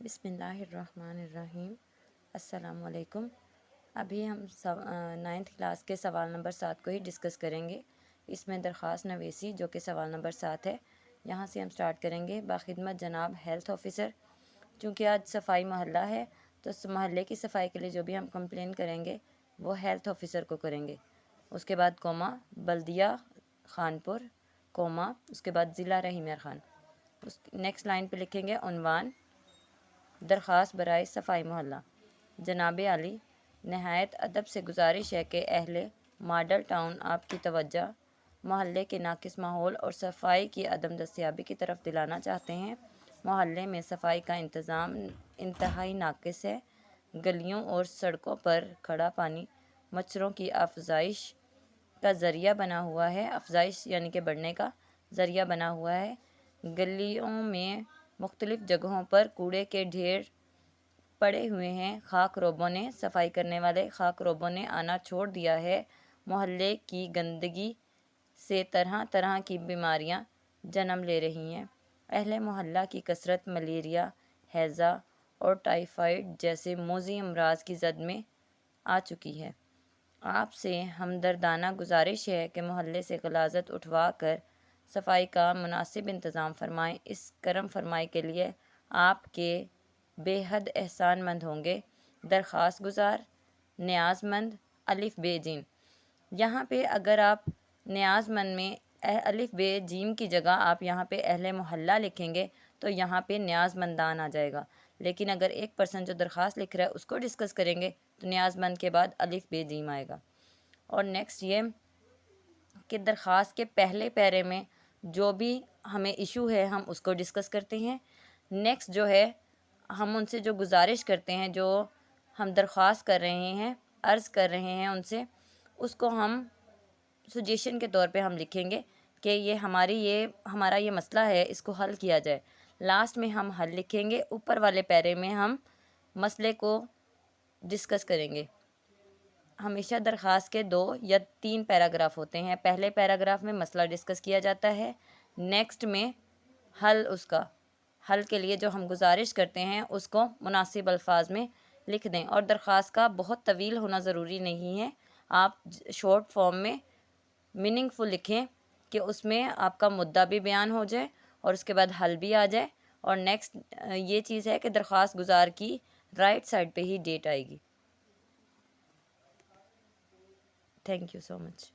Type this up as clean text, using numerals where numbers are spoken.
بسم اللہ الرحمن الرحیم۔ السلام علیکم۔ ابھی ہم 9th کلاس کے سوال نمبر 7 کو ہی ڈسکس کریں گے۔ اس میں درخواست نویسی جو کہ سوال نمبر 7 ہے، یہاں سے ہم سٹارٹ کریں گے۔ باخدمت جناب ہیلتھ آفیسر، چونکہ آج صفائی محلہ ہے تو محلے کی صفائی کے لیے جو بھی ہم کمپلین کریں گے وہ ہیلتھ آفیسر کو کریں گے۔ اس کے بعد کوما بلدیہ خانپور، کوما اس کے بعد ضلع رحیم خان۔ نیکسٹ لائن پہ لکھیں گے عنوان درخواست برائے صفائی محلہ۔ جناب عالی، نہایت ادب سے گزارش ہے کہ اہل ماڈل ٹاؤن آپ کی توجہ محلے کے ناقص ماحول اور صفائی کی عدم دستیابی کی طرف دلانا چاہتے ہیں۔ محلے میں صفائی کا انتظام انتہائی ناقص ہے۔ گلیوں اور سڑکوں پر کھڑا پانی مچھروں کی افزائش کا ذریعہ بنا ہوا ہے، افزائش یعنی کہ بڑھنے کا ذریعہ بنا ہوا ہے۔ گلیوں میں مختلف جگہوں پر کوڑے کے ڈھیر پڑے ہوئے ہیں۔ خاک روبوں نے صفائی کرنے والے خاک روبوں نے آنا چھوڑ دیا ہے۔ محلے کی گندگی سے طرح طرح کی بیماریاں جنم لے رہی ہیں۔ اہل محلہ کی کثرت ملیریا، ہیضہ اور ٹائیفائڈ جیسے موذی امراض کی زد میں آ چکی ہے۔ آپ سے ہمدردانہ گزارش ہے کہ محلے سے غلاظت اٹھوا کر صفائی کا مناسب انتظام فرمائیں۔ اس کرم فرمائی کے لیے آپ کے بے حد احسان مند ہوں گے۔ درخواست گزار نیاز مند الف بے جیم۔ یہاں پہ اگر آپ نیاز مند میں الف بے جیم کی جگہ آپ یہاں پہ اہل محلہ لکھیں گے تو یہاں پہ نیاز مندان آ جائے گا، لیکن اگر ایک پرسن جو درخواست لکھ رہا ہے اس کو ڈسکس کریں گے تو نیاز مند کے بعد الف بے جیم آئے گا۔ اور نیکسٹ یہ کہ درخواست کے پہلے پیرے میں جو بھی ہمیں ایشو ہے ہم اس کو ڈسکس کرتے ہیں۔ نیکسٹ جو ہے ہم ان سے جو گزارش کرتے ہیں، جو ہم درخواست کر رہے ہیں، عرض کر رہے ہیں ان سے، اس کو ہم سجیشن کے طور پہ ہم لکھیں گے کہ یہ ہمارا یہ مسئلہ ہے، اس کو حل کیا جائے۔ لاسٹ میں ہم حل لکھیں گے، اوپر والے پیرے میں ہم مسئلے کو ڈسکس کریں گے۔ ہمیشہ درخواست کے 2 یا 3 پیراگراف ہوتے ہیں۔ پہلے پیراگراف میں مسئلہ ڈسکس کیا جاتا ہے، نیکسٹ میں حل، اس کا حل کے لیے جو ہم گزارش کرتے ہیں اس کو مناسب الفاظ میں لکھ دیں۔ اور درخواست کا بہت طویل ہونا ضروری نہیں ہے، آپ شارٹ فارم میں میننگ فل لکھیں کہ اس میں آپ کا مدعا بھی بیان ہو جائے اور اس کے بعد حل بھی آ جائے۔ اور نیکسٹ یہ چیز ہے کہ درخواست گزار کی رائٹ سائڈ پہ ہی ڈیٹ آئے گی۔ Thank you so much.